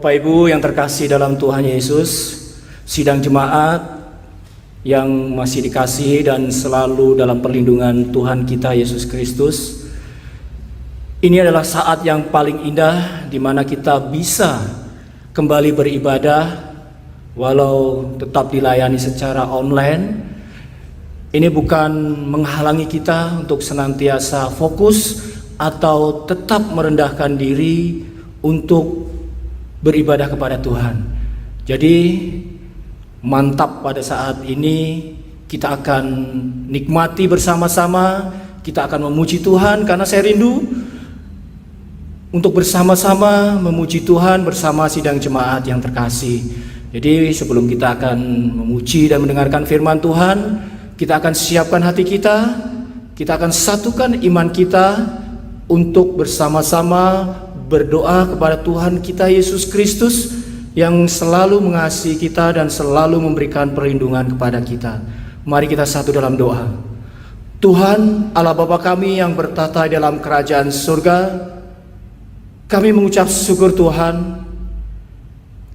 Bapak Ibu yang terkasih dalam Tuhan Yesus, sidang jemaat yang masih dikasihi dan selalu dalam perlindungan Tuhan kita Yesus Kristus. Ini adalah saat yang paling indah di mana kita bisa kembali beribadah walau tetap dilayani secara online. Ini bukan menghalangi kita untuk senantiasa fokus atau tetap merendahkan diri untuk beribadah kepada Tuhan. Jadi mantap pada saat ini kita akan nikmati bersama-sama, kita akan memuji Tuhan karena saya rindu untuk bersama-sama memuji Tuhan bersama sidang jemaat yang terkasih. Jadi sebelum kita akan memuji dan mendengarkan firman Tuhan, kita akan siapkan hati kita akan satukan iman kita untuk bersama-sama berdoa kepada Tuhan kita Yesus Kristus yang selalu mengasihi kita dan selalu memberikan perlindungan kepada kita. Mari kita satu dalam doa. Tuhan Allah Bapa kami yang bertata dalam kerajaan surga, kami mengucap syukur Tuhan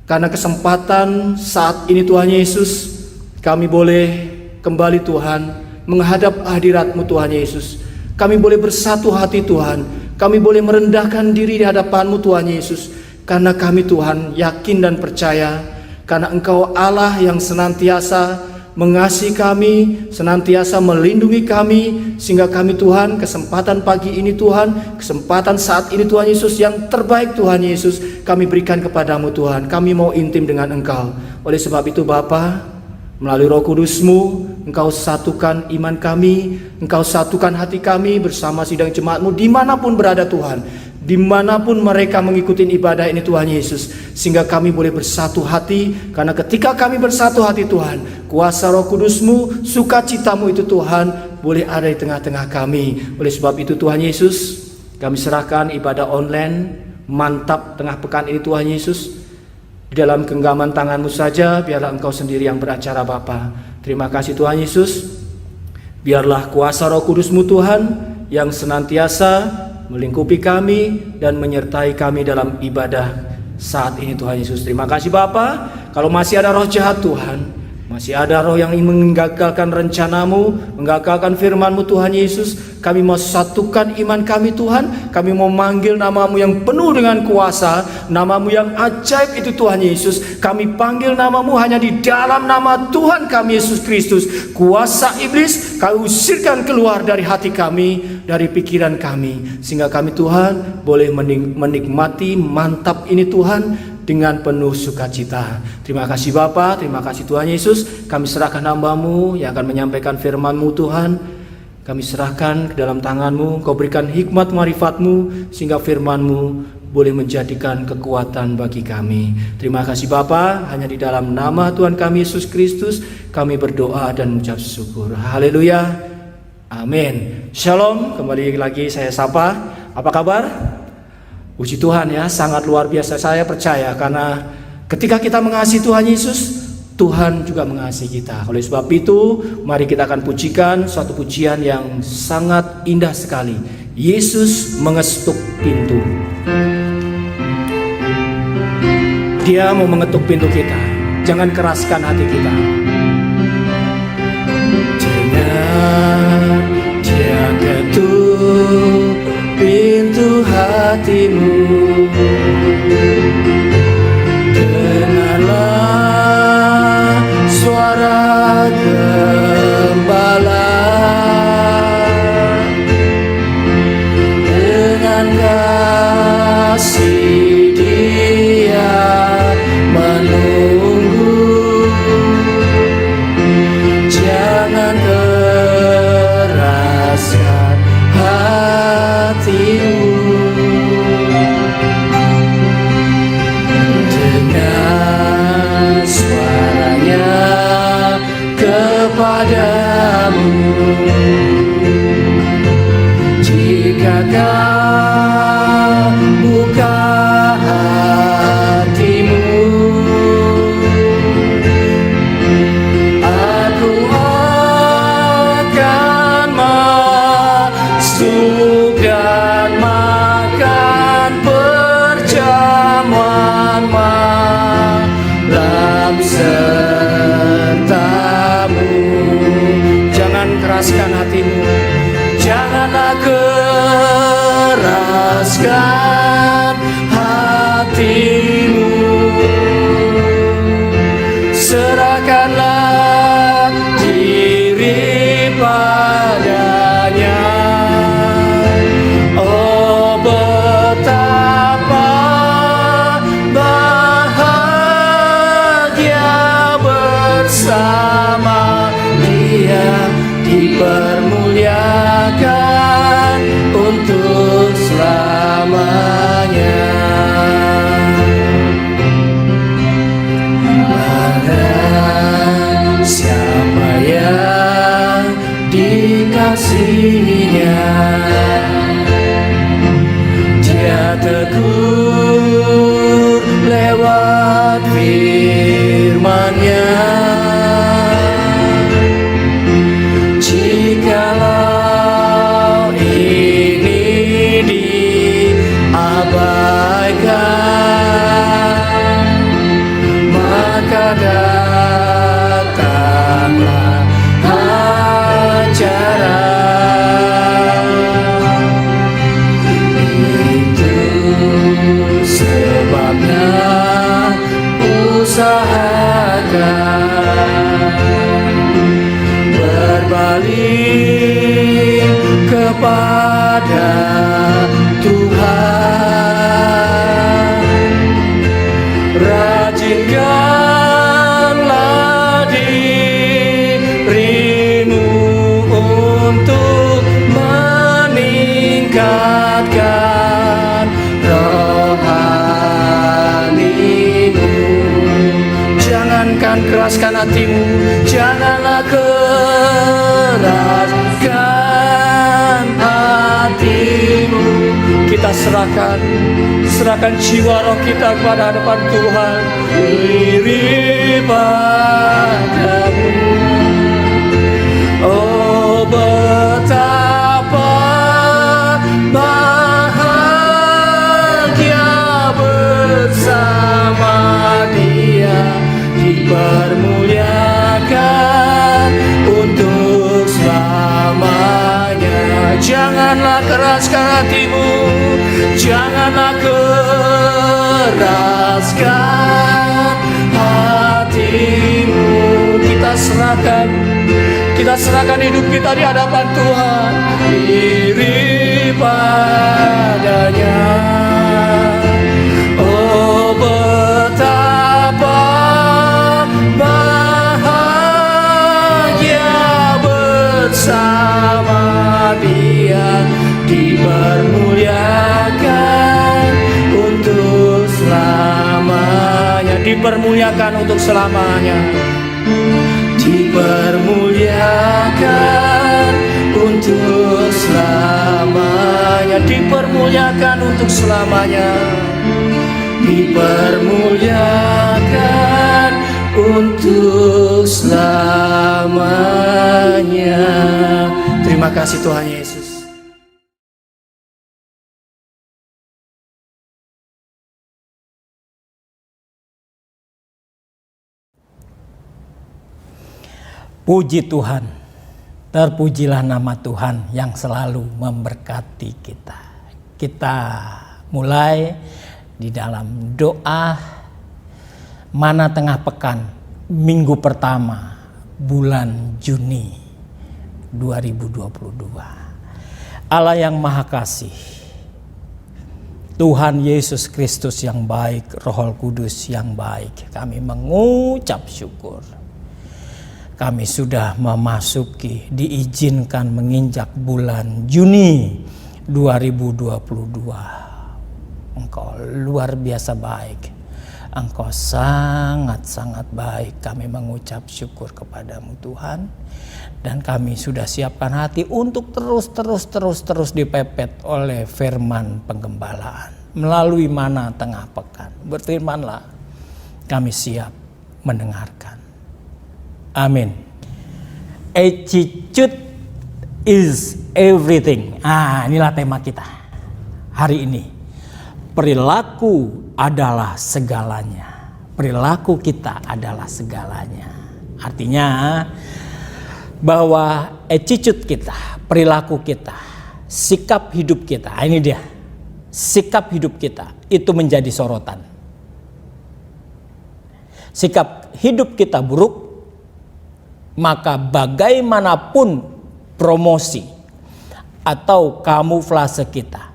karena kesempatan saat ini Tuhan Yesus, kami boleh kembali Tuhan menghadap hadirat-Mu Tuhan Yesus. Kami boleh bersatu hati Tuhan, kami boleh merendahkan diri di hadapan-Mu Tuhan Yesus. Karena kami Tuhan yakin dan percaya, karena Engkau Allah yang senantiasa mengasihi kami, senantiasa melindungi kami, sehingga kami Tuhan kesempatan pagi ini Tuhan, kesempatan saat ini Tuhan Yesus yang terbaik Tuhan Yesus, kami berikan kepadamu Tuhan. Kami mau intim dengan Engkau. Oleh sebab itu Bapa, melalui Roh Kudus-Mu, Engkau satukan iman kami, Engkau satukan hati kami bersama sidang jemaat-Mu dimanapun berada Tuhan, dimanapun mereka mengikuti ibadah ini Tuhan Yesus, sehingga kami boleh bersatu hati. Karena ketika kami bersatu hati Tuhan, kuasa Roh Kudus-Mu, sukacita-Mu itu Tuhan boleh ada di tengah-tengah kami. Oleh sebab itu Tuhan Yesus, kami serahkan ibadah online mantap tengah pekan ini Tuhan Yesus, di dalam genggaman tangan-Mu saja, biarlah Engkau sendiri yang beracara Bapa. Terima kasih Tuhan Yesus. Biarlah kuasa Roh Kudus-Mu Tuhan yang senantiasa melingkupi kami dan menyertai kami dalam ibadah saat ini Tuhan Yesus. Terima kasih Bapa. Kalau masih ada roh jahat Tuhan, masih ada roh yang ingin menggagalkan rencana-Mu, menggagalkan firman-Mu Tuhan Yesus, kami mau satukan iman kami Tuhan. Kami mau manggil nama-Mu yang penuh dengan kuasa, nama-Mu yang ajaib itu Tuhan Yesus. Kami panggil nama-Mu hanya di dalam nama Tuhan kami Yesus Kristus. Kuasa iblis kami usirkan keluar dari hati kami, dari pikiran kami, sehingga kami Tuhan boleh menikmati mantap ini Tuhan dengan penuh sukacita. Terima kasih Bapa, terima kasih Tuhan Yesus. Kami serahkan hamba-Mu yang akan menyampaikan firman-Mu Tuhan. Kami serahkan ke dalam tangan-Mu. Kau berikan hikmat marifat-Mu sehingga firman-Mu boleh menjadikan kekuatan bagi kami. Terima kasih Bapa, hanya di dalam nama Tuhan kami Yesus Kristus kami berdoa dan mengucap syukur. Haleluya. Amin. Shalom. Kembali lagi saya sapa. Apa kabar? Puji Tuhan ya, sangat luar biasa. Saya percaya karena ketika kita mengasihi Tuhan Yesus, Tuhan juga mengasihi kita. Oleh sebab itu, mari kita akan pujikan suatu pujian yang sangat indah sekali. Yesus mengetuk pintu. Dia mau mengetuk pintu kita. Jangan keraskan hati kita. Jangan dia ketuk pintu hatimu. Dengarlah suara gembala dengan kasih dia menunggu. Jangan keraskan hatimu. Barang siapa yang dikasihinya, dia teguh lewat firman-Nya. Jikalau ini diabaikan, maka datanglah ajaran. Itu sebabnya usahakan berbalik kepada Tuhan. Rajinkanlah dirimu untuk meningkatkan rohanimu. Jangankan keraskan hatimu, janganlah keraskan hatimu. Kita serahkan jiwa roh kita kepada hadapan Tuhan. Diri padamu. Oh, betapa bahagia bersama Dia, dipermuliakan untuk selamanya. Janganlah keraskan hatimu, janganlah keraskan hatimu. Kita serahkan hidup kita di hadapan Tuhan. Diri padanya. Oh, betapa bahagia bersama Dia, dipermuliakan untuk selamanya. Dipermuliakan untuk selamanya. Dipermuliakan untuk selamanya. Dipermuliakan untuk selamanya. Dipermuliakan untuk selamanya. Terima kasih Tuhan Yesus. Puji Tuhan, terpujilah nama Tuhan yang selalu memberkati kita. Kita mulai di dalam doa mana tengah pekan minggu pertama bulan Juni 2022. Allah yang Maha Kasih, Tuhan Yesus Kristus yang baik, Roh Kudus yang baik, kami mengucap syukur. Kami sudah memasuki, diizinkan menginjak bulan Juni 2022. Engkau luar biasa baik. Engkau sangat-sangat baik. Kami mengucap syukur kepadamu Tuhan. Dan kami sudah siapkan hati untuk terus dipepet oleh firman penggembalaan. Melalui mana tengah pekan. Berfirmanlah, kami siap mendengarkan. Amin. Attitude is everything. Inilah tema kita hari ini. Perilaku adalah segalanya. Perilaku kita adalah segalanya. Artinya bahwa attitude kita, perilaku kita, sikap hidup kita, ini dia. Sikap hidup kita itu menjadi sorotan. Sikap hidup kita buruk, maka bagaimanapun promosi atau kamuflase kita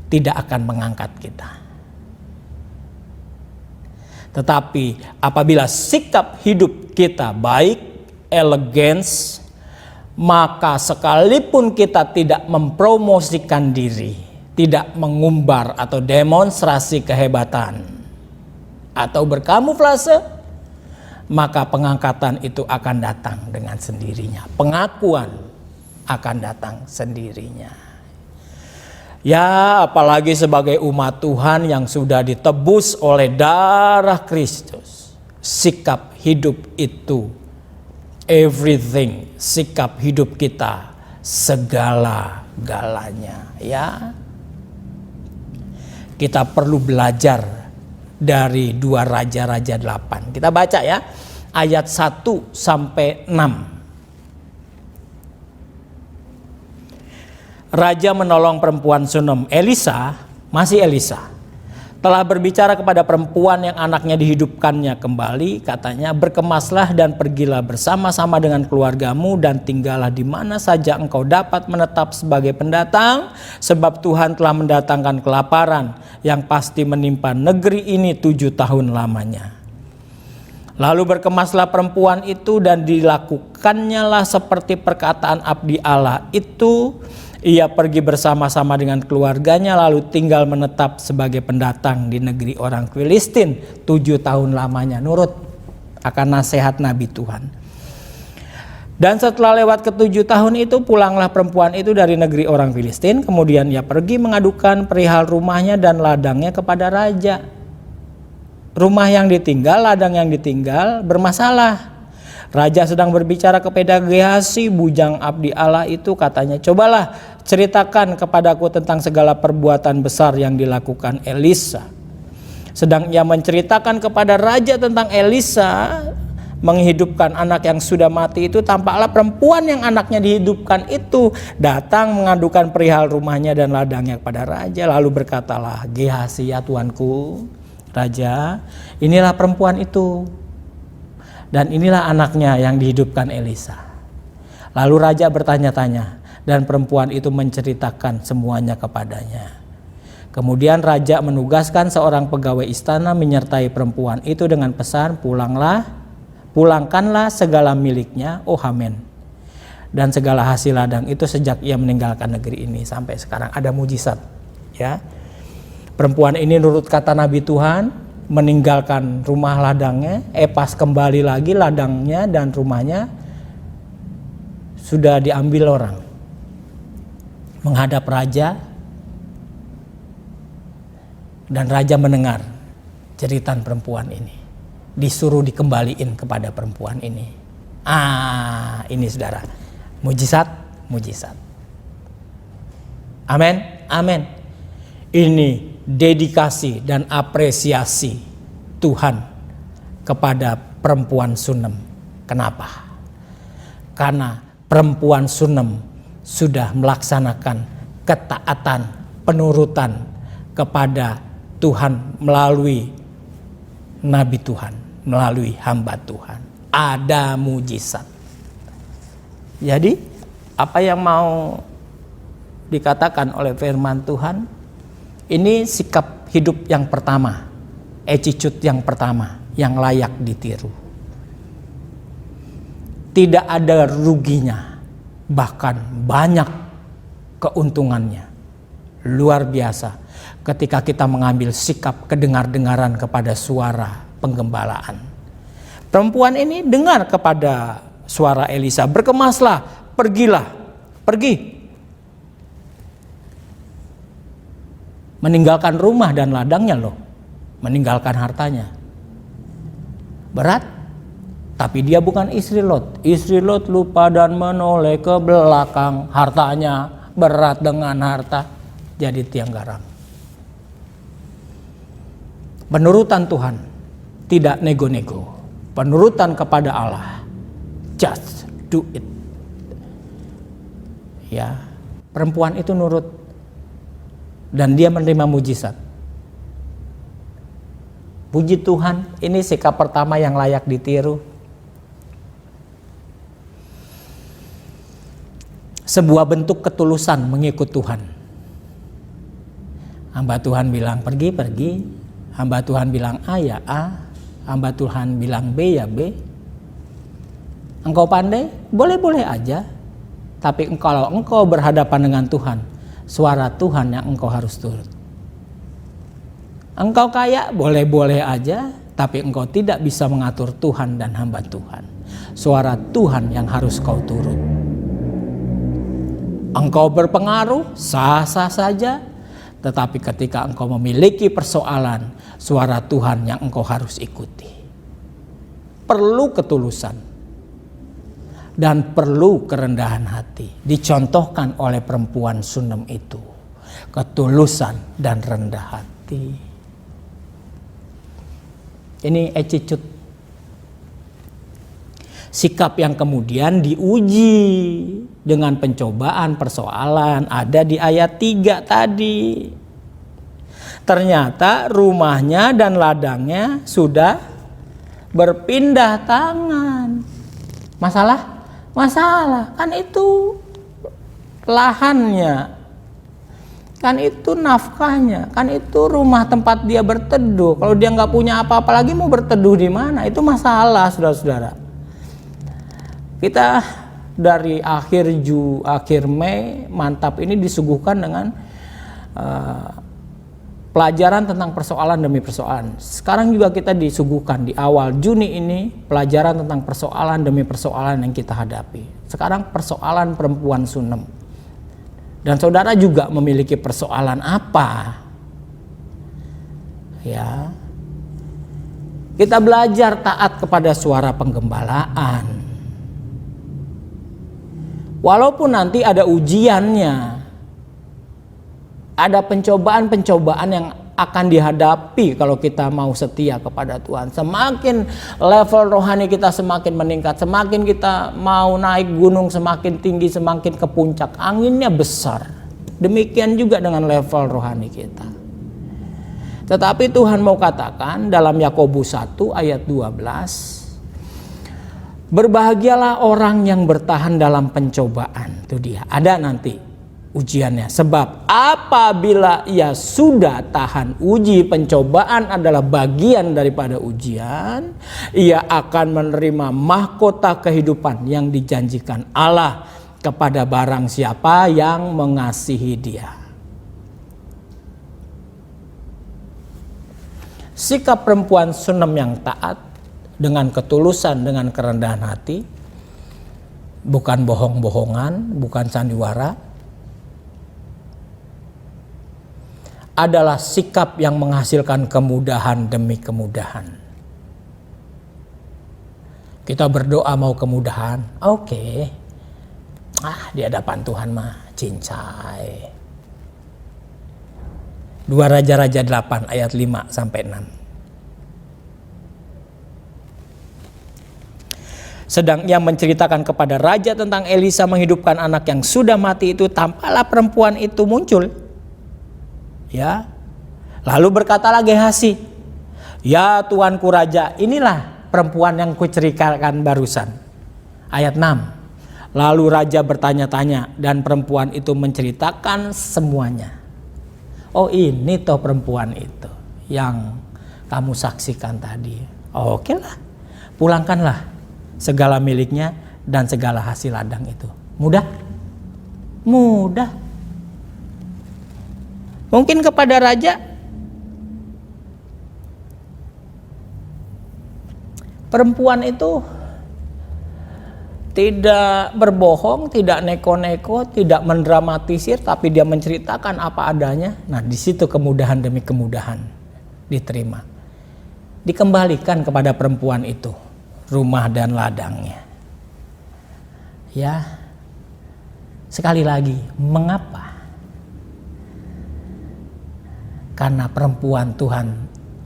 tidak akan mengangkat kita. Tetapi apabila sikap hidup kita baik, elegans, maka sekalipun kita tidak mempromosikan diri, tidak mengumbar atau demonstrasi kehebatan atau berkamuflase, maka pengangkatan itu akan datang dengan sendirinya. Pengakuan akan datang sendirinya. Ya, apalagi sebagai umat Tuhan yang sudah ditebus oleh darah Kristus. Sikap hidup itu everything, sikap hidup kita segala-galanya, ya. Kita perlu belajar dari 2 Raja-Raja 8. Kita baca ya, ayat 1 sampai 6. Raja menolong perempuan Sunem. Elisa, masih Elisa, telah berbicara kepada perempuan yang anaknya dihidupkannya kembali. Katanya, berkemaslah dan pergilah bersama-sama dengan keluargamu dan tinggallah di mana saja engkau dapat menetap sebagai pendatang. Sebab Tuhan telah mendatangkan kelaparan yang pasti menimpa negeri ini 7 tahun lamanya. Lalu berkemaslah perempuan itu dan dilakukannya lah seperti perkataan abdi Allah itu. Ia pergi bersama-sama dengan keluarganya lalu tinggal menetap sebagai pendatang di negeri orang Filistin 7 tahun lamanya, nurut akan nasihat Nabi Tuhan. Dan setelah lewat ke-7 tahun itu, pulanglah perempuan itu dari negeri orang Filistin. Kemudian ia pergi mengadukan perihal rumahnya dan ladangnya kepada raja. Rumah yang ditinggal, ladang yang ditinggal bermasalah. Raja sedang berbicara kepada Gehazi, bujang abdi Allah itu. Katanya, cobalah ceritakan kepadaku tentang segala perbuatan besar yang dilakukan Elisa. Sedang ia menceritakan kepada raja tentang Elisa menghidupkan anak yang sudah mati itu, tampaklah perempuan yang anaknya dihidupkan itu datang mengadukan perihal rumahnya dan ladangnya kepada raja. Lalu berkatalah Gehazi, ya tuanku raja, inilah perempuan itu dan inilah anaknya yang dihidupkan Elisa. Lalu raja bertanya-tanya dan perempuan itu menceritakan semuanya kepadanya. Kemudian raja menugaskan seorang pegawai istana menyertai perempuan itu dengan pesan, pulangkanlah segala miliknya, oh amin, dan segala hasil ladang itu sejak ia meninggalkan negeri ini sampai sekarang. Ada mujizat, ya. Perempuan ini nurut kata Nabi Tuhan, meninggalkan rumah ladangnya, pas kembali lagi ladangnya dan rumahnya sudah diambil orang. Menghadap raja, dan raja mendengar jeritan perempuan ini. Disuruh dikembaliin kepada perempuan ini. Ini saudara, mujizat, mujizat. Amin, amin. Ini dedikasi dan apresiasi Tuhan kepada perempuan Sunem. Kenapa? Karena perempuan Sunem sudah melaksanakan ketaatan, penurutan kepada Tuhan melalui Nabi Tuhan, melalui hamba Tuhan. Ada mujizat. Jadi apa yang mau dikatakan oleh firman Tuhan, ini sikap hidup yang pertama, attitude yang pertama yang layak ditiru. Tidak ada ruginya, bahkan banyak keuntungannya. Luar biasa ketika kita mengambil sikap kedengar-dengaran kepada suara penggembalaan. Perempuan ini dengar kepada suara Elisa, berkemaslah, pergilah, pergi. Meninggalkan rumah dan ladangnya loh, meninggalkan hartanya. Berat, tapi dia bukan istri Lot. Istri Lot lupa dan menoleh ke belakang, hartanya berat dengan harta, jadi tiang garam. Penurutan Tuhan, tidak nego-nego. Penurutan kepada Allah, just do it. Ya, perempuan itu nurut. Dan dia menerima mujizat. Puji Tuhan, ini sikap pertama yang layak ditiru. Sebuah bentuk ketulusan mengikut Tuhan. Hamba Tuhan bilang pergi, pergi. Hamba Tuhan bilang A ya A. Hamba Tuhan bilang B ya B. Engkau pandai, boleh-boleh aja. Tapi kalau engkau berhadapan dengan Tuhan, suara Tuhan yang engkau harus turut. Engkau kaya, boleh-boleh aja. tapi engkau tidak bisa mengatur Tuhan dan hamba Tuhan. Suara Tuhan yang harus kau turut. Engkau berpengaruh, sah-sah saja, tetapi ketika engkau memiliki persoalan, suara Tuhan yang engkau harus ikuti. Perlu ketulusan dan perlu kerendahan hati. Dicontohkan oleh perempuan Sunem itu. Ketulusan dan rendah hati. Ini attitude. Sikap yang kemudian diuji dengan pencobaan, persoalan. Ada di ayat 3 tadi. Ternyata rumahnya dan ladangnya sudah berpindah tangan. Masalah? Masalah. Kan itu lahannya. Kan itu nafkahnya. Kan itu rumah tempat dia berteduh. Kalau dia nggak punya apa-apa lagi mau berteduh di mana? Itu masalah, saudara-saudara. Kita dari akhir Mei mantap ini disuguhkan dengan pelajaran tentang persoalan demi persoalan. Sekarang juga kita disuguhkan di awal Juni ini pelajaran tentang persoalan demi persoalan yang kita hadapi. Sekarang persoalan perempuan Sunem. Dan saudara juga memiliki persoalan apa? Ya. Kita belajar taat kepada suara penggembalaan. Walaupun nanti ada ujiannya, ada pencobaan-pencobaan yang akan dihadapi kalau kita mau setia kepada Tuhan. Semakin level rohani kita semakin meningkat, semakin kita mau naik gunung semakin tinggi, semakin ke puncak, anginnya besar. Demikian juga dengan level rohani kita. Tetapi Tuhan mau katakan dalam Yakobus 1 ayat 12, berbahagialah orang yang bertahan dalam pencobaan. Itu dia, ada nanti ujiannya. Sebab apabila ia sudah tahan uji, pencobaan adalah bagian daripada ujian, ia akan menerima mahkota kehidupan yang dijanjikan Allah kepada barang siapa yang mengasihi dia. Sikap perempuan Sunem yang taat dengan ketulusan, dengan kerendahan hati, bukan bohong-bohongan, bukan sandiwara, adalah sikap yang menghasilkan kemudahan demi kemudahan. Kita berdoa mau kemudahan, oke. Di hadapan Tuhan mah cincai. 2 Raja-Raja 8 ayat 5 sampai 6. Sedang ia menceritakan kepada raja tentang Elisa menghidupkan anak yang sudah mati itu, tampaklah perempuan itu muncul. Ya. Lalu berkatalah Gehazi, "Ya tuanku raja, inilah perempuan yang kuceritakan barusan." Ayat 6. Lalu raja bertanya-tanya dan perempuan itu menceritakan semuanya. Oh, ini toh perempuan itu yang kamu saksikan tadi. Oke lah, pulangkanlah segala miliknya dan segala hasil ladang itu. Mudah? Mudah. Mungkin kepada raja perempuan itu tidak berbohong, tidak neko-neko, tidak mendramatisir, tapi dia menceritakan apa adanya. Nah, di situ kemudahan demi kemudahan diterima. Dikembalikan kepada perempuan itu rumah dan ladangnya. Ya. Sekali lagi, mengapa? Karena perempuan Tuhan,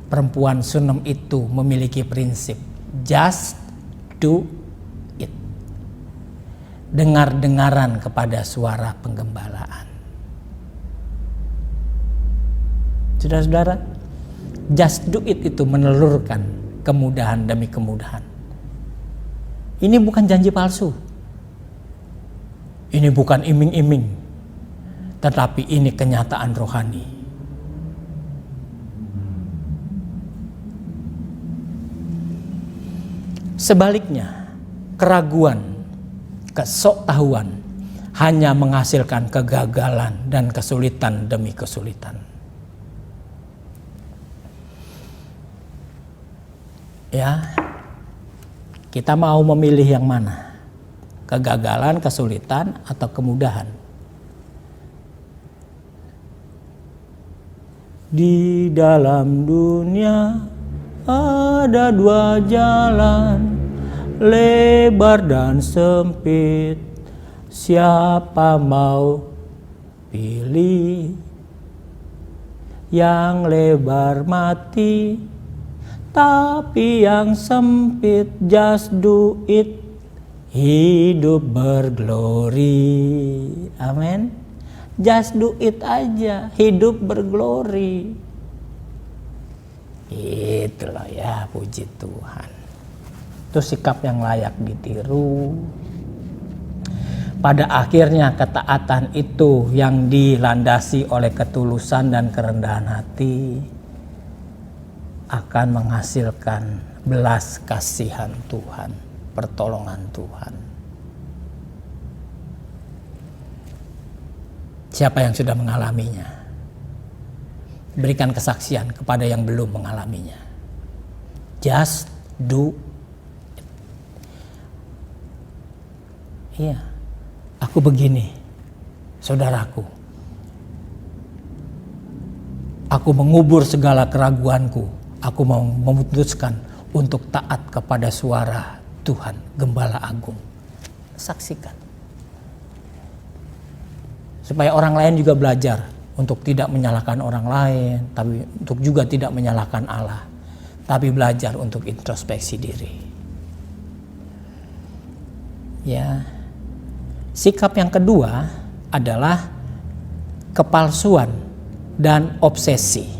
perempuan Sunem itu memiliki prinsip just do it. Dengar-dengaran kepada suara penggembalaan. Saudara-saudara, just do it itu menelurkan kemudahan demi kemudahan. Ini bukan janji palsu. Ini bukan iming-iming. Tetapi ini kenyataan rohani. Sebaliknya, keraguan, kesoktahuan hanya menghasilkan kegagalan dan kesulitan demi kesulitan. Ya, kita mau memilih yang mana? Kegagalan, kesulitan, atau kemudahan? Di dalam dunia ada dua jalan, lebar dan sempit. Siapa mau pilih? Yang lebar mati, tapi yang sempit just do it. Hidup berglori. Amin. Just do it aja, hidup berglori. Itulah ya, puji Tuhan. Itu sikap yang layak ditiru. Pada akhirnya ketaatan itu yang dilandasi oleh ketulusan dan kerendahan hati akan menghasilkan belas kasihan Tuhan, pertolongan Tuhan. Siapa yang sudah mengalaminya? Berikan kesaksian kepada yang belum mengalaminya. Just do it. Iya. Aku begini, saudaraku. Aku mengubur segala keraguanku. Aku mau memutuskan untuk taat kepada suara Tuhan, Gembala Agung. Saksikan. Supaya orang lain juga belajar untuk tidak menyalahkan orang lain, tapi untuk juga tidak menyalahkan Allah. Tapi belajar untuk introspeksi diri. Ya. Sikap yang kedua adalah kepalsuan dan obsesi.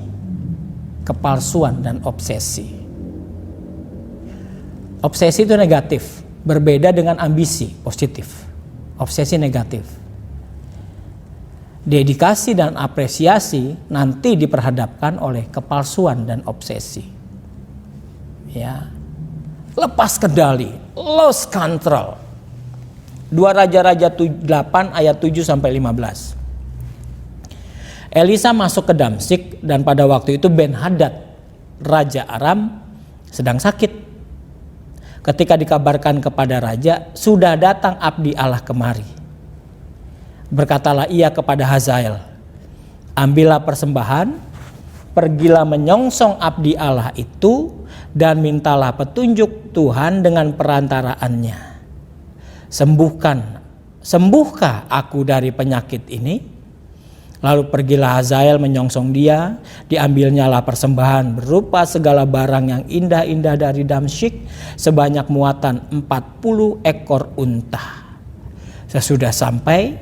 Kepalsuan dan obsesi. Obsesi itu negatif, berbeda dengan ambisi, positif. Obsesi negatif. Dedikasi dan apresiasi nanti diperhadapkan oleh kepalsuan dan obsesi. Ya. Lepas kendali, lost control. 2 Raja-Raja 8 ayat 7 sampai 15. Elisa masuk ke Damsyik dan pada waktu itu Ben-Hadad, Raja Aram, sedang sakit. Ketika dikabarkan kepada raja, sudah datang abdi Allah kemari. Berkatalah ia kepada Hazael, ambillah persembahan, pergilah menyongsong abdi Allah itu dan mintalah petunjuk Tuhan dengan perantaraannya. Sembuhkah aku dari penyakit ini? Lalu pergilah Hazael menyongsong dia, diambilnyalah persembahan berupa segala barang yang indah-indah dari Damsyik sebanyak muatan 40 ekor unta. Sesudah sampai,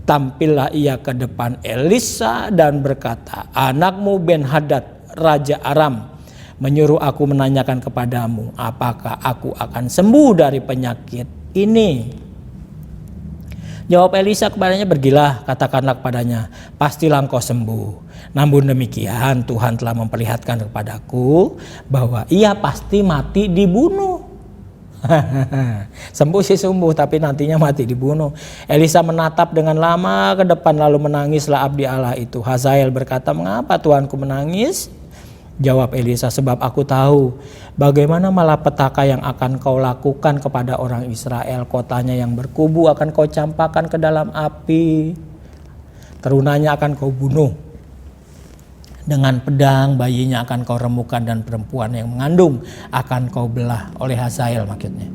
tampillah ia ke depan Elisa dan berkata, anakmu Ben-Hadad, Raja Aram, menyuruh aku menanyakan kepadamu, apakah aku akan sembuh dari penyakit ini? Jawab Elisa kepadanya, pergilah, katakanlah kepadanya, pastilah engkau sembuh. Namun demikian Tuhan telah memperlihatkan kepadaku bahwa ia pasti mati dibunuh. Sembuh sih sembuh, tapi nantinya mati dibunuh. Elisa menatap dengan lama ke depan lalu menangislah abdi Allah itu. Hazael berkata, mengapa Tuanku menangis? Jawab Elisa, sebab aku tahu bagaimana malapetaka yang akan kau lakukan kepada orang Israel. Kotanya yang berkubu akan kau campakkan ke dalam api. Terunanya akan kau bunuh. Dengan pedang bayinya akan kau remukan dan perempuan yang mengandung akan kau belah. Oleh Hazael maksudnya.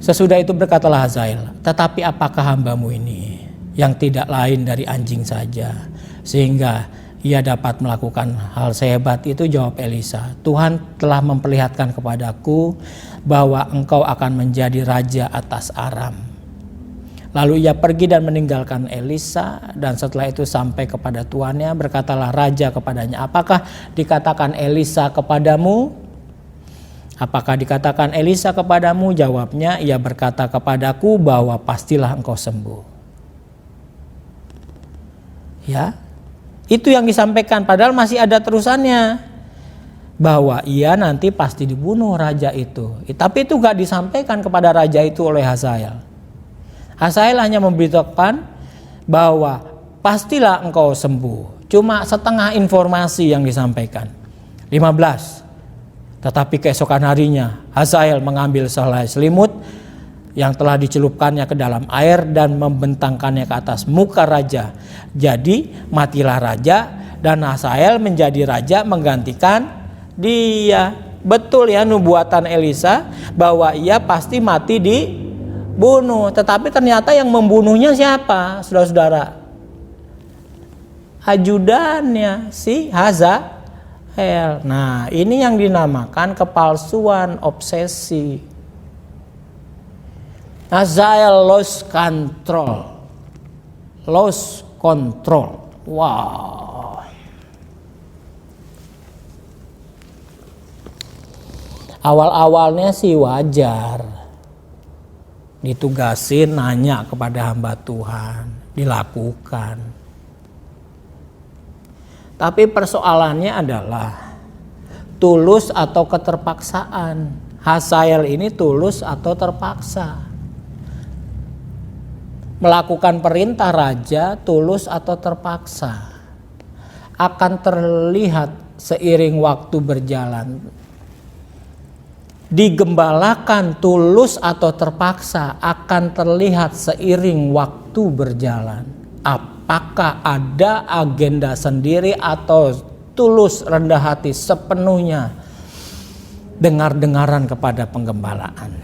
Sesudah itu berkatalah Hazael, tetapi apakah hambamu ini yang tidak lain dari anjing saja, sehingga ia dapat melakukan hal sehebat itu? Jawab Elisa, Tuhan telah memperlihatkan kepadaku bahwa engkau akan menjadi raja atas Aram. Lalu ia pergi dan meninggalkan Elisa, dan setelah itu sampai kepada tuannya. Berkatalah raja kepadanya, apakah dikatakan Elisa kepadamu? Apakah dikatakan Elisa kepadamu? Jawabnya, ia berkata kepadaku bahwa pastilah engkau sembuh. Ya. Itu yang disampaikan, padahal masih ada terusannya. Bahwa ia nanti pasti dibunuh raja itu. Tapi itu gak disampaikan kepada raja itu oleh Hazael. Hazael hanya memberitahukan bahwa pastilah engkau sembuh. Cuma setengah informasi yang disampaikan. 15. Tetapi keesokan harinya Hazael mengambil sehelai selimut yang telah dicelupkannya ke dalam air dan membentangkannya ke atas muka raja. Jadi matilah raja dan Hazael menjadi raja menggantikan dia. Betul ya nubuatan Elisa bahwa ia pasti mati dibunuh. Tetapi ternyata yang membunuhnya siapa? Saudara-saudara, ajudannya si Hazael. Nah, ini yang dinamakan kepalsuan obsesi. Hazael lost control. Wow. Awal-awalnya sih wajar, ditugasin nanya kepada hamba Tuhan, dilakukan. Tapi persoalannya adalah tulus atau keterpaksaan. Hazael ini tulus atau terpaksa? Melakukan perintah raja tulus atau terpaksa? Akan terlihat seiring waktu berjalan. Digembalakan tulus atau terpaksa akan terlihat seiring waktu berjalan. Apakah ada agenda sendiri atau tulus rendah hati sepenuhnya dengar-dengaran kepada penggembalaan.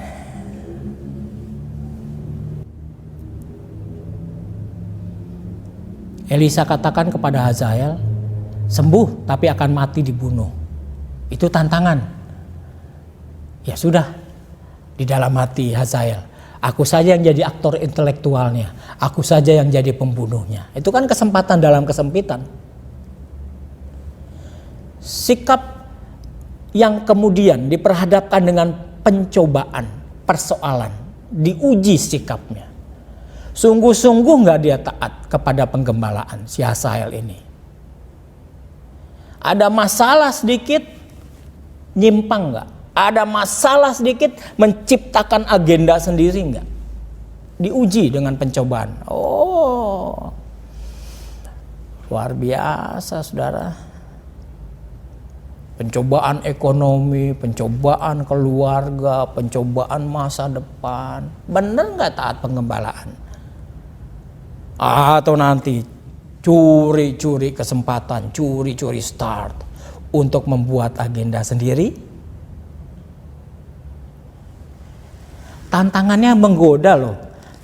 Elisa katakan kepada Hazael, sembuh tapi akan mati dibunuh. Itu tantangan. Ya sudah, di dalam hati Hazael, aku saja yang jadi aktor intelektualnya, aku saja yang jadi pembunuhnya. Itu kan kesempatan dalam kesempitan. Sikap yang kemudian diperhadapkan dengan pencobaan, persoalan, diuji sikapnya. Sungguh-sungguh gak dia taat kepada penggembalaan si Hazael ini. Ada masalah sedikit, nyimpang gak? Ada masalah sedikit, menciptakan agenda sendiri enggak? Diuji dengan pencobaan. Oh, luar biasa saudara. Pencobaan ekonomi, pencobaan keluarga, pencobaan masa depan. Bener enggak taat penggembalaan? Atau nanti curi-curi kesempatan, curi-curi start untuk membuat agenda sendiri? Tantangannya menggoda loh.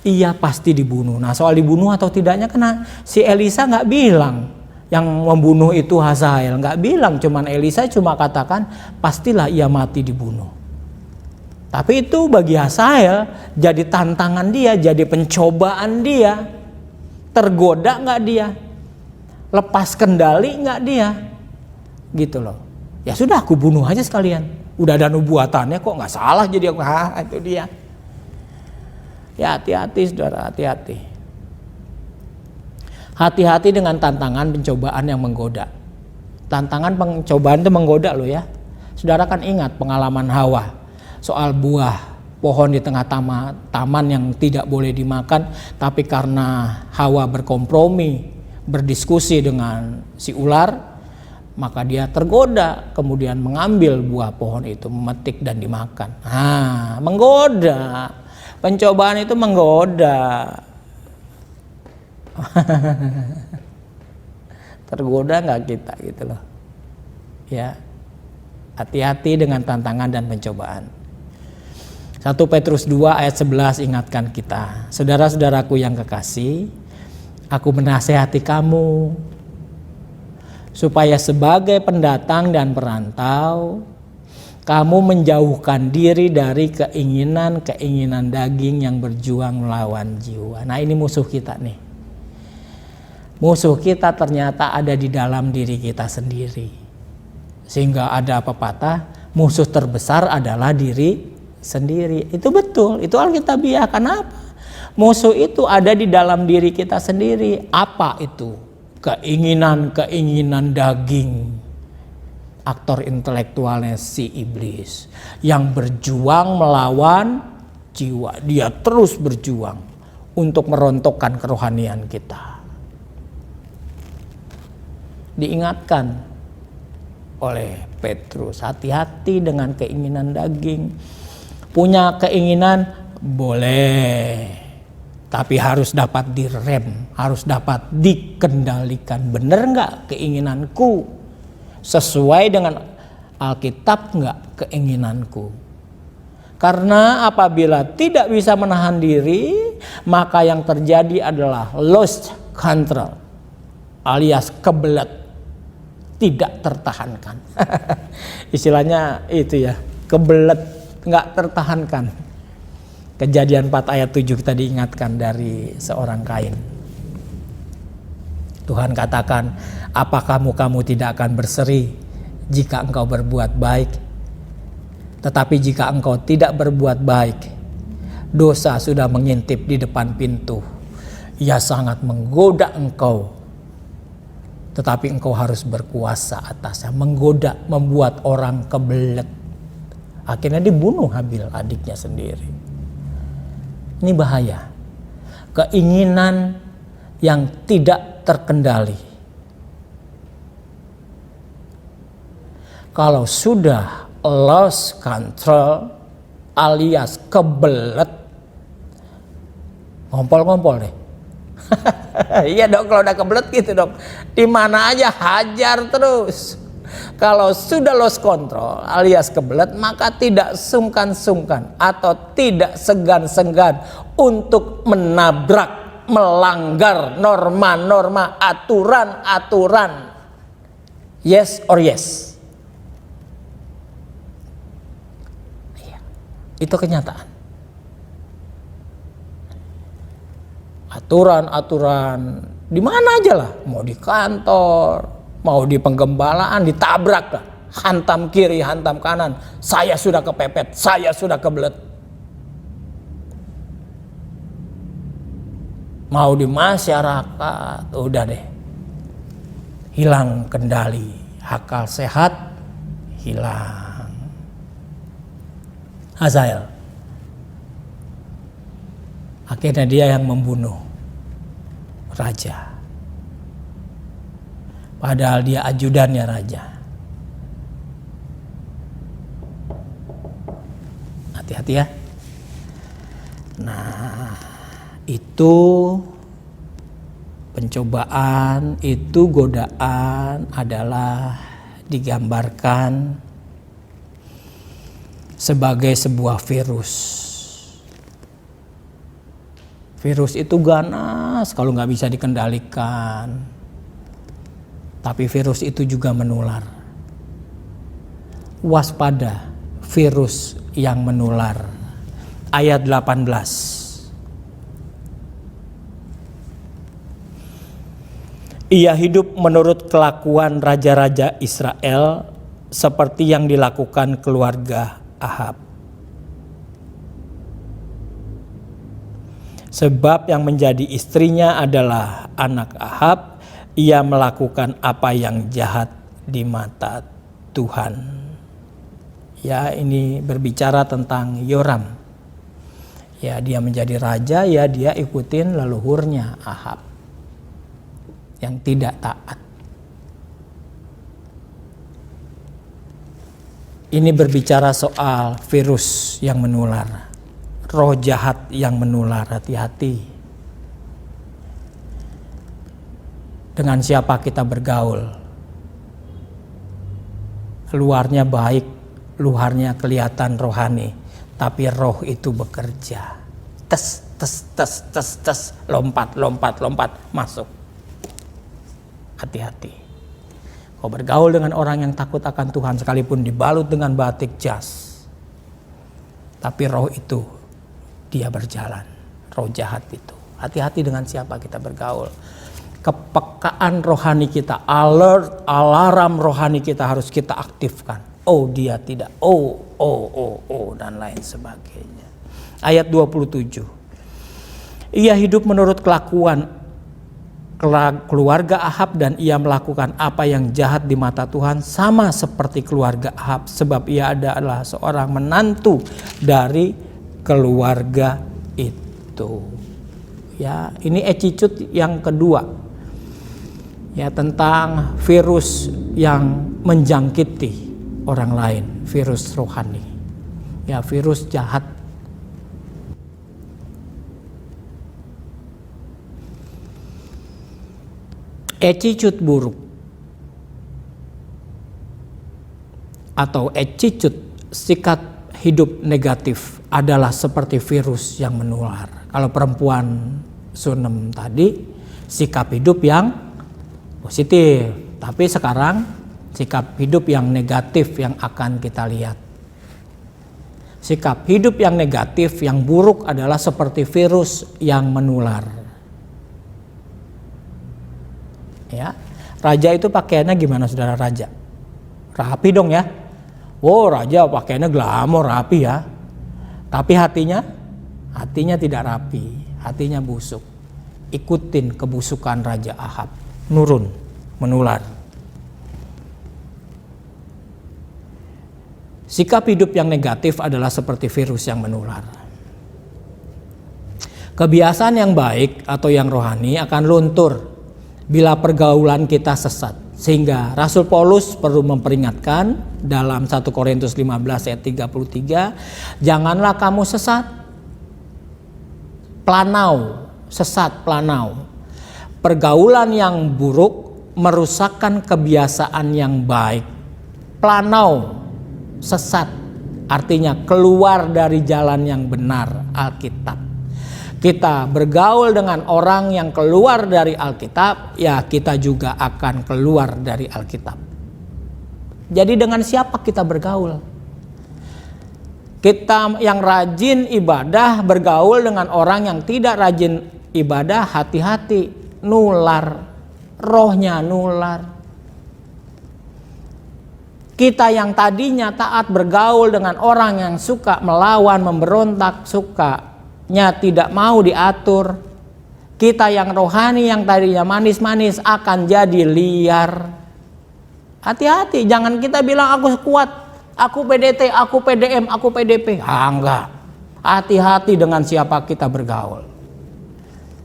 Ia pasti dibunuh. Nah soal dibunuh atau tidaknya kena si Elisa nggak bilang yang membunuh itu Hazael, nggak bilang. Cuman Elisa cuma katakan pastilah ia mati dibunuh. Tapi itu bagi Hazael jadi tantangan dia, jadi pencobaan dia. Tergoda nggak dia? Lepas kendali nggak dia? Gitu loh. Ya sudah aku bunuh aja sekalian. Udah ada nubuatannya kok nggak salah jadi aku. Itu dia. Ya hati-hati saudara, hati-hati. Hati-hati dengan tantangan pencobaan yang menggoda. Tantangan pencobaan itu menggoda loh ya. Saudara kan ingat pengalaman Hawa soal buah pohon di tengah taman yang tidak boleh dimakan, tapi karena Hawa berkompromi, berdiskusi dengan si ular, maka dia tergoda kemudian mengambil buah pohon itu, memetik dan dimakan. Menggoda. Pencobaan itu menggoda. Tergoda nggak kita gitu loh. Ya, hati-hati dengan tantangan dan pencobaan. 1 Petrus 2 ayat 11 ingatkan kita, saudara-saudaraku yang kekasih, aku menasehati kamu supaya sebagai pendatang dan perantau kamu menjauhkan diri dari keinginan-keinginan daging yang berjuang melawan jiwa. Nah ini musuh kita nih. Musuh kita ternyata ada di dalam diri kita sendiri. Sehingga ada pepatah, musuh terbesar adalah diri sendiri. Itu betul, itu alkitabiah. Kenapa? Musuh itu ada di dalam diri kita sendiri. Apa itu? Keinginan-keinginan daging. Aktor intelektualnya si iblis yang berjuang melawan jiwa. Dia terus berjuang untuk merontokkan kerohanian kita. Diingatkan oleh Petrus. Hati-hati dengan keinginan daging. Punya keinginan boleh, tapi harus dapat direm, harus dapat dikendalikan. Bener nggak keinginanku? Sesuai dengan Alkitab nggak keinginanku? Karena apabila tidak bisa menahan diri, maka yang terjadi adalah lost control, alias kebelet, tidak tertahankan. Istilahnya itu ya, kebelet, nggak tertahankan. Kejadian 4 ayat 7 kita diingatkan dari seorang Kain. Tuhan katakan, apakah kamu tidak akan berseri jika engkau berbuat baik? Tetapi jika engkau tidak berbuat baik, dosa sudah mengintip di depan pintu. Ia sangat menggoda engkau, tetapi engkau harus berkuasa atasnya. Menggoda, membuat orang kebelet. Akhirnya dibunuh Habil, adiknya sendiri. Ini bahaya. Keinginan yang tidak terkendali. Kalau sudah lost control alias kebelet, ngompol-ngompol deh. Iya dong, kalau udah kebelet gitu dong. Di mana aja hajar terus. Kalau sudah lost control alias kebelet, maka tidak sungkan-sungkan atau tidak segan-segan untuk menabrak, melanggar norma-norma, aturan-aturan. Yes or yes. Itu kenyataan. Aturan-aturan di mana aja lah, mau di kantor, mau di penggembalaan, ditabrak lah, hantam kiri, hantam kanan. Saya sudah kepepet, saya sudah kebelet. Mau di masyarakat, udah deh, hilang kendali, akal sehat hilang. Hazael, akhirnya dia yang membunuh raja, padahal dia ajudannya raja. Hati-hati ya. Nah, itu pencobaan, itu godaan adalah digambarkan sebagai sebuah virus. Virus itu ganas kalau nggak bisa dikendalikan. Tapi virus itu juga menular. Waspada virus yang menular. Ayat 18. Ia hidup menurut kelakuan raja-raja Israel seperti yang dilakukan keluarga Ahab. Sebab yang menjadi istrinya adalah anak Ahab, ia melakukan apa yang jahat di mata Tuhan. Ya, ini berbicara tentang Yoram. Ya, dia menjadi raja, ya dia ikutin leluhurnya Ahab yang tidak taat. Ini berbicara soal virus yang menular, roh jahat yang menular. Hati-hati dengan siapa kita bergaul. Luarnya baik, luarnya kelihatan rohani, tapi roh itu bekerja. Tes, lompat, masuk. Hati-hati. Kau bergaul dengan orang yang takut akan Tuhan sekalipun dibalut dengan batik jas, tapi roh itu dia berjalan, roh jahat itu. Hati-hati dengan siapa kita bergaul. Kepekaan rohani kita, alert, alarm rohani kita harus kita aktifkan. Oh dia tidak, oh dan lain sebagainya. Ayat 27. Ia hidup menurut kelakuan keluarga Ahab dan ia melakukan apa yang jahat di mata Tuhan sama seperti keluarga Ahab, sebab ia adalah seorang menantu dari keluarga itu. Ya, ini attitude yang kedua. Ya, tentang virus yang menjangkiti orang lain, virus rohani. Ya, virus jahat. Attitude buruk atau attitude, sikap hidup negatif adalah seperti virus yang menular. Kalau perempuan Sunem tadi, sikap hidup yang positif, tapi sekarang sikap hidup yang negatif yang akan kita lihat. Sikap hidup yang negatif, yang buruk adalah seperti virus yang menular. Ya, raja itu pakaiannya gimana, saudara? Raja rapi dong ya. Oh, raja pakaiannya glamor, rapi ya. Tapi hatinya tidak rapi, hatinya busuk. Ikutin kebusukan Raja Ahab, nurun, menular. Sikap hidup yang negatif adalah seperti virus yang menular. Kebiasaan yang baik atau yang rohani akan luntur bila pergaulan kita sesat. Sehingga Rasul Paulus perlu memperingatkan dalam 1 Korintus 15 ayat 33, janganlah kamu sesat, sesat planau. Pergaulan yang buruk merusakkan kebiasaan yang baik. Planau, sesat, artinya keluar dari jalan yang benar, Alkitab. Kita bergaul dengan orang yang keluar dari Alkitab, ya kita juga akan keluar dari Alkitab. Jadi dengan siapa kita bergaul? Kita yang rajin ibadah bergaul dengan orang yang tidak rajin ibadah, hati-hati, nular, rohnya nular. Kita yang tadinya taat bergaul dengan orang yang suka melawan, memberontak, tidak mau diatur. Kita yang rohani yang tadinya manis-manis akan jadi liar. Hati-hati, jangan kita bilang aku kuat, aku PDT, aku PDM, aku PDP. Enggak. Hati-hati dengan siapa kita bergaul.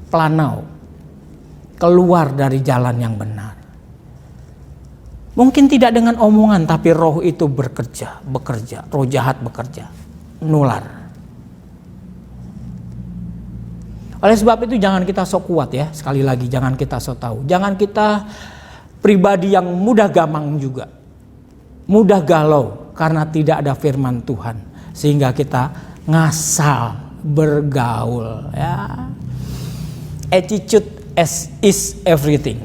Planau, keluar dari jalan yang benar. Mungkin tidak dengan omongan, tapi roh itu bekerja, roh jahat bekerja, nular. Oleh sebab itu jangan kita sok kuat ya, sekali lagi jangan kita sok tahu. Jangan kita pribadi yang mudah gamang juga. Mudah galau karena tidak ada firman Tuhan. Sehingga kita ngasal bergaul ya. Attitude is everything.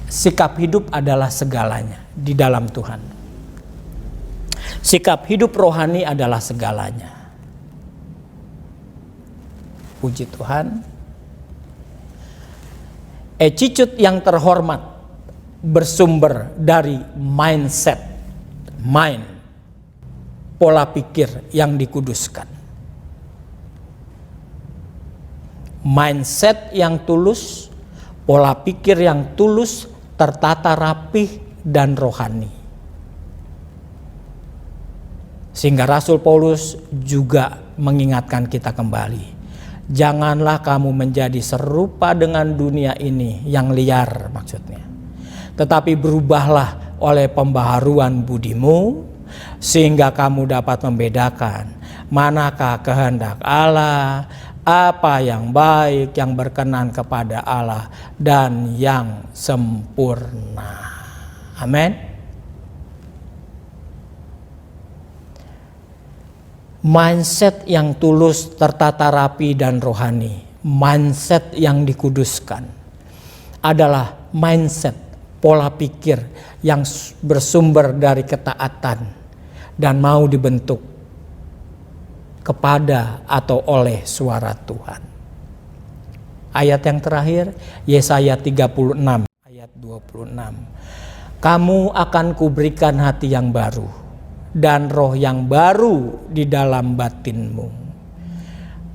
Sikap hidup adalah segalanya di dalam Tuhan. Sikap hidup rohani adalah segalanya. Puji Tuhan. Attitude yang terhormat bersumber dari mindset, pola pikir yang dikuduskan. Mindset yang tulus, pola pikir yang tulus, tertata rapih dan rohani. Sehingga Rasul Paulus juga mengingatkan kita kembali. Janganlah kamu menjadi serupa dengan dunia ini yang liar maksudnya. Tetapi berubahlah oleh pembaharuan budimu sehingga kamu dapat membedakan manakah kehendak Allah, apa yang baik, yang berkenan kepada Allah dan yang sempurna. Amin. Mindset yang tulus, tertata rapi dan rohani, mindset yang dikuduskan adalah mindset, pola pikir yang bersumber dari ketaatan dan mau dibentuk kepada atau oleh suara Tuhan. Ayat yang terakhir, Yesaya 36 ayat 26. Kamu akan kuberikan hati yang baru dan roh yang baru di dalam batinmu.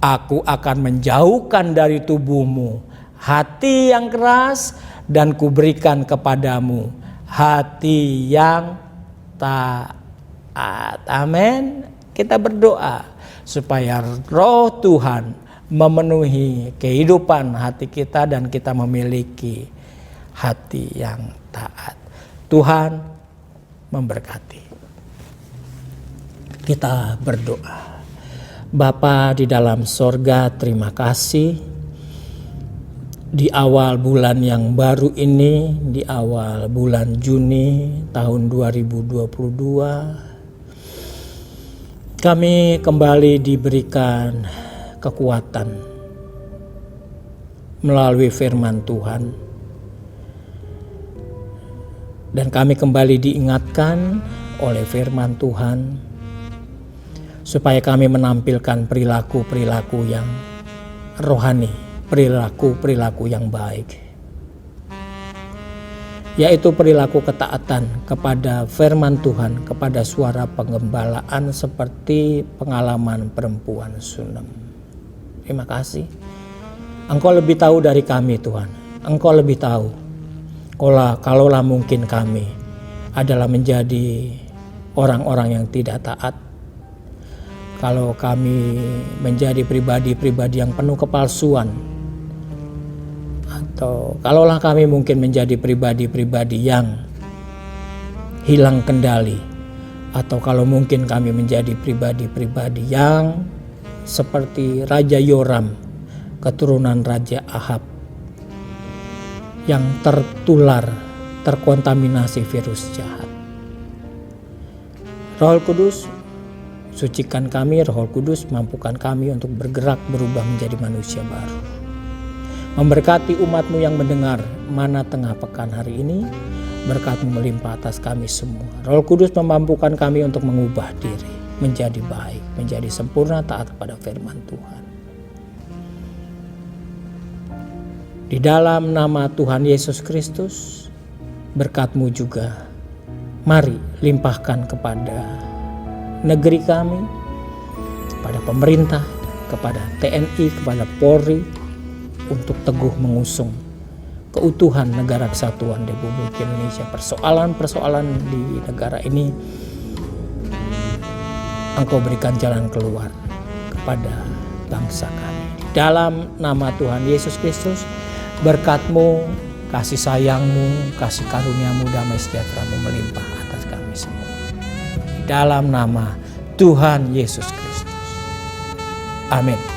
Aku akan menjauhkan dari tubuhmu hati yang keras dan kuberikan kepadamu hati yang taat. Amin. Kita berdoa supaya roh Tuhan memenuhi kehidupan hati kita dan kita memiliki hati yang taat. Tuhan memberkati. Kita berdoa. Bapa di dalam sorga, terima kasih di awal bulan yang baru ini, di awal bulan Juni tahun 2022, kami kembali diberikan kekuatan melalui firman Tuhan. Dan kami kembali diingatkan oleh firman Tuhan supaya kami menampilkan perilaku-perilaku yang rohani, perilaku-perilaku yang baik, yaitu perilaku ketaatan kepada firman Tuhan, kepada suara penggembalaan seperti pengalaman perempuan Sunem. Terima kasih. Engkau lebih tahu dari kami, Tuhan. Engkau lebih tahu. Kalaulah mungkin kami adalah menjadi orang-orang yang tidak taat, kalau kami menjadi pribadi-pribadi yang penuh kepalsuan, atau kalaulah kami mungkin menjadi pribadi-pribadi yang hilang kendali, atau kalau mungkin kami menjadi pribadi-pribadi yang seperti Raja Yoram, keturunan Raja Ahab, yang terkontaminasi virus jahat. Roh Kudus, sucikan kami. Roh Kudus, mampukan kami untuk bergerak berubah menjadi manusia baru. Memberkati umat-Mu yang mendengar Mana Tengah Pekan hari ini. Berkat-Mu melimpah atas kami semua. Roh Kudus memampukan kami untuk mengubah diri menjadi baik, menjadi sempurna taat kepada firman Tuhan. Di dalam nama Tuhan Yesus Kristus, berkat-Mu juga mari limpahkan kepada negeri kami, kepada pemerintah, kepada TNI, kepada Polri, untuk teguh mengusung keutuhan negara kesatuan Republik Indonesia. Persoalan-persoalan di negara ini Engkau berikan jalan keluar kepada bangsa kami. Dalam nama Tuhan Yesus Kristus, berkat-Mu, kasih sayang-Mu, kasih karunia-Mu, damai sejahtera-Mu melimpah atas kami semua. Dalam nama Tuhan Yesus Kristus. Amin.